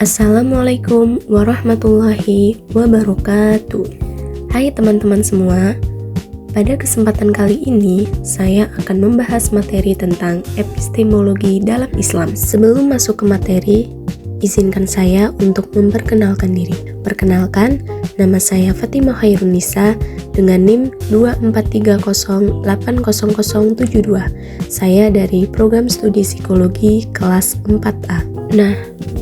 Assalamualaikum warahmatullahi wabarakatuh. Hai teman-teman semua. Pada kesempatan kali ini, saya akan membahas materi tentang epistemologi dalam Islam. Sebelum masuk ke materi, izinkan saya untuk memperkenalkan diri. Perkenalkan, nama saya Fatimah Khairunisa dengan NIM 2430800072. Saya dari Program Studi Psikologi kelas 4A. Nah,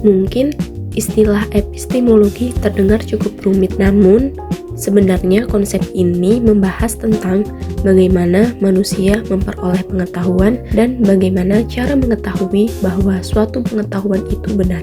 mungkin istilah epistemologi terdengar cukup rumit, namun sebenarnya konsep ini membahas tentang bagaimana manusia memperoleh pengetahuan dan bagaimana cara mengetahui bahwa suatu pengetahuan itu benar.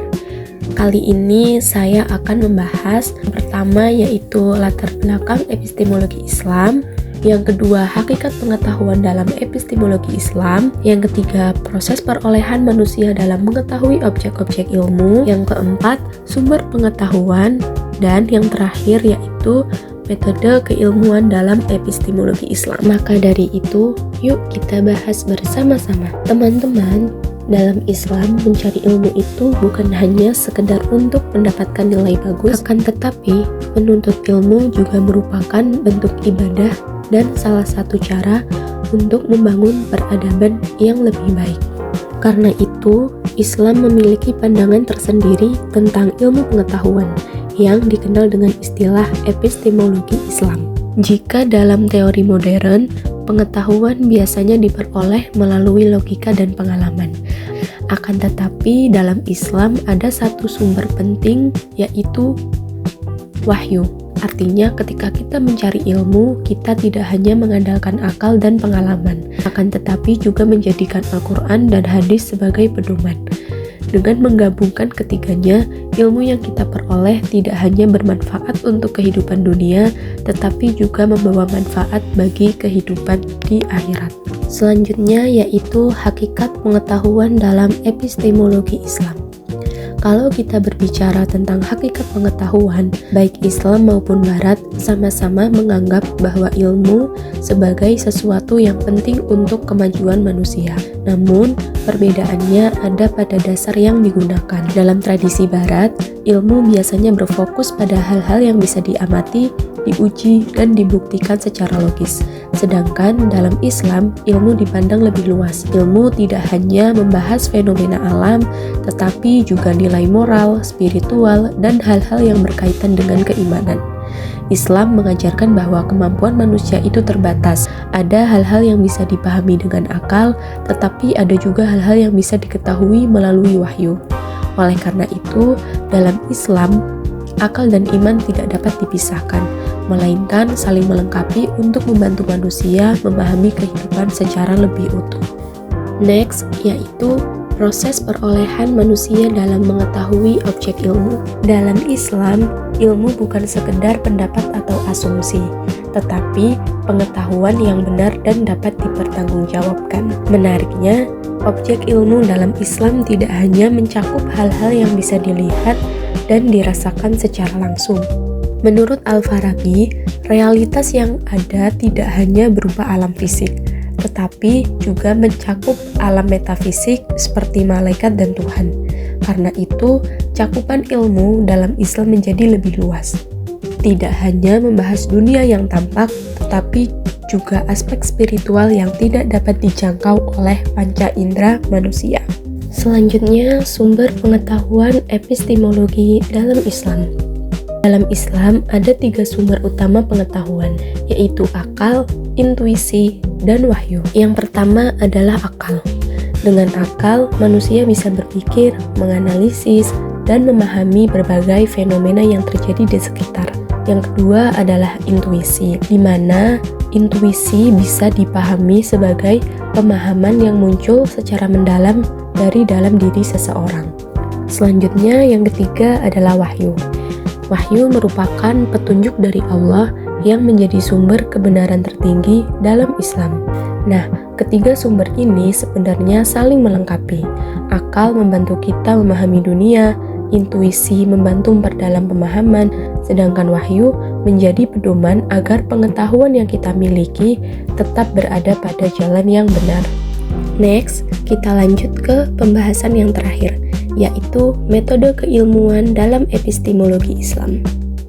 Kali ini saya akan membahas yang pertama yaitu latar belakang epistemologi Islam, yang kedua hakikat pengetahuan dalam epistemologi Islam, yang ketiga proses perolehan manusia dalam mengetahui objek-objek ilmu, yang keempat sumber pengetahuan, dan yang terakhir yaitu metode keilmuan dalam epistemologi Islam. Maka dari itu, yuk kita bahas bersama-sama. Teman-teman, dalam Islam mencari ilmu itu bukan hanya sekedar untuk mendapatkan nilai bagus, akan tetapi menuntut ilmu juga merupakan bentuk ibadah dan salah satu cara untuk membangun peradaban yang lebih baik. Karena itu, Islam memiliki pandangan tersendiri tentang ilmu pengetahuan yang dikenal dengan istilah epistemologi Islam. Jika dalam teori modern, pengetahuan biasanya diperoleh melalui logika dan pengalaman. Akan tetapi dalam Islam ada satu sumber penting, yaitu wahyu. Artinya ketika kita mencari ilmu, kita tidak hanya mengandalkan akal dan pengalaman, akan tetapi juga menjadikan Al-Quran dan hadis sebagai pedoman. Dengan menggabungkan ketiganya, ilmu yang kita peroleh tidak hanya bermanfaat untuk kehidupan dunia, tetapi juga membawa manfaat bagi kehidupan di akhirat. Selanjutnya yaitu hakikat pengetahuan dalam epistemologi Islam. Kalau kita berbicara tentang hakikat pengetahuan, baik Islam maupun Barat sama-sama menganggap bahwa ilmu sebagai sesuatu yang penting untuk kemajuan manusia. Namun, perbedaannya ada pada dasar yang digunakan. Dalam tradisi Barat, ilmu biasanya berfokus pada hal-hal yang bisa diamati, diuji, dan dibuktikan secara logis. Sedangkan dalam Islam, ilmu dipandang lebih luas. Ilmu tidak hanya membahas fenomena alam, tetapi juga nilai moral, spiritual, dan hal-hal yang berkaitan dengan keimanan. Islam mengajarkan bahwa kemampuan manusia itu terbatas. Ada hal-hal yang bisa dipahami dengan akal, tetapi ada juga hal-hal yang bisa diketahui melalui wahyu. Oleh karena itu, dalam Islam, akal dan iman tidak dapat dipisahkan, melainkan saling melengkapi untuk membantu manusia memahami kehidupan secara lebih utuh. Next, yaitu proses perolehan manusia dalam mengetahui objek ilmu. Dalam Islam, ilmu bukan sekedar pendapat atau asumsi, tetapi pengetahuan yang benar dan dapat dipertanggungjawabkan. Menariknya, objek ilmu dalam Islam tidak hanya mencakup hal-hal yang bisa dilihat dan dirasakan secara langsung. Menurut Al-Farabi, realitas yang ada tidak hanya berupa alam fisik, tetapi juga mencakup alam metafisik seperti malaikat dan Tuhan. Karena itu, cakupan ilmu dalam Islam menjadi lebih luas. Tidak hanya membahas dunia yang tampak, tetapi juga aspek spiritual yang tidak dapat dijangkau oleh panca indera manusia. Selanjutnya, sumber pengetahuan epistemologi dalam Islam. Dalam Islam ada 3 sumber utama pengetahuan, yaitu akal, intuisi, dan wahyu. Yang pertama adalah akal. Dengan akal, manusia bisa berpikir, menganalisis, dan memahami berbagai fenomena yang terjadi di sekitar. Yang kedua adalah intuisi, di mana intuisi bisa dipahami sebagai pemahaman yang muncul secara mendalam dari dalam diri seseorang. Selanjutnya, yang ketiga adalah wahyu. Wahyu merupakan petunjuk dari Allah yang menjadi sumber kebenaran tertinggi dalam Islam. Nah, ketiga sumber ini sebenarnya saling melengkapi. Akal membantu kita memahami dunia, intuisi membantu memperdalam pemahaman, sedangkan wahyu menjadi pedoman agar pengetahuan yang kita miliki tetap berada pada jalan yang benar. Next, kita lanjut ke pembahasan yang terakhir, yaitu metode keilmuan dalam epistemologi Islam.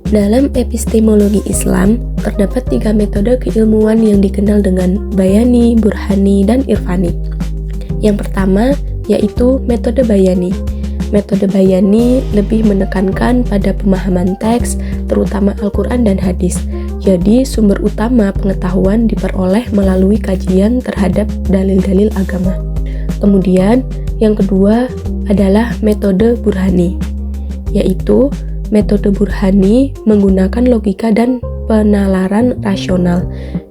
Dalam epistemologi Islam, terdapat 3 metode keilmuan yang dikenal dengan bayani, burhani, dan irfani. Yang pertama, yaitu metode bayani. Metode bayani lebih menekankan pada pemahaman teks, terutama Al-Quran dan hadis. Jadi, sumber utama pengetahuan diperoleh melalui kajian terhadap dalil-dalil agama. Kemudian, yang kedua adalah metode burhani, yaitu metode burhani menggunakan logika dan penalaran rasional,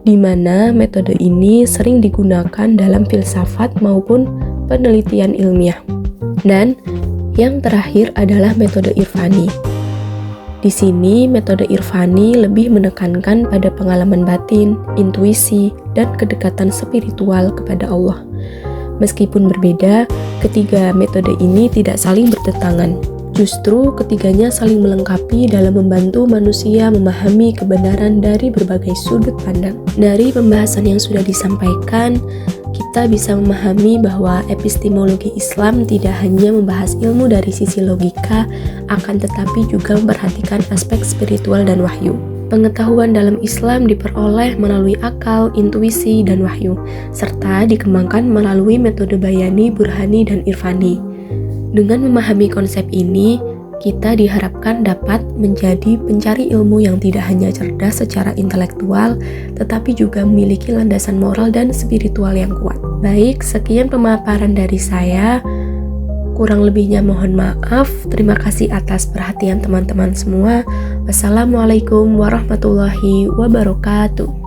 di mana metode ini sering digunakan dalam filsafat maupun penelitian ilmiah. Dan yang terakhir adalah metode irfani. Di sini, metode irfani lebih menekankan pada pengalaman batin, intuisi, dan kedekatan spiritual kepada Allah. Meskipun berbeda, ketiga metode ini tidak saling bertentangan. Justru ketiganya saling melengkapi dalam membantu manusia memahami kebenaran dari berbagai sudut pandang. Dari pembahasan yang sudah disampaikan, kita bisa memahami bahwa epistemologi Islam tidak hanya membahas ilmu dari sisi logika, akan tetapi juga memperhatikan aspek spiritual dan wahyu. Pengetahuan dalam Islam diperoleh melalui akal, intuisi, dan wahyu, serta dikembangkan melalui metode bayani, burhani, dan irfani. Dengan memahami konsep ini, kita diharapkan dapat menjadi pencari ilmu yang tidak hanya cerdas secara intelektual, tetapi juga memiliki landasan moral dan spiritual yang kuat. Baik, sekian pemaparan dari saya. Kurang lebihnya mohon maaf. Terima kasih atas perhatian teman-teman semua. Wassalamualaikum warahmatullahi wabarakatuh.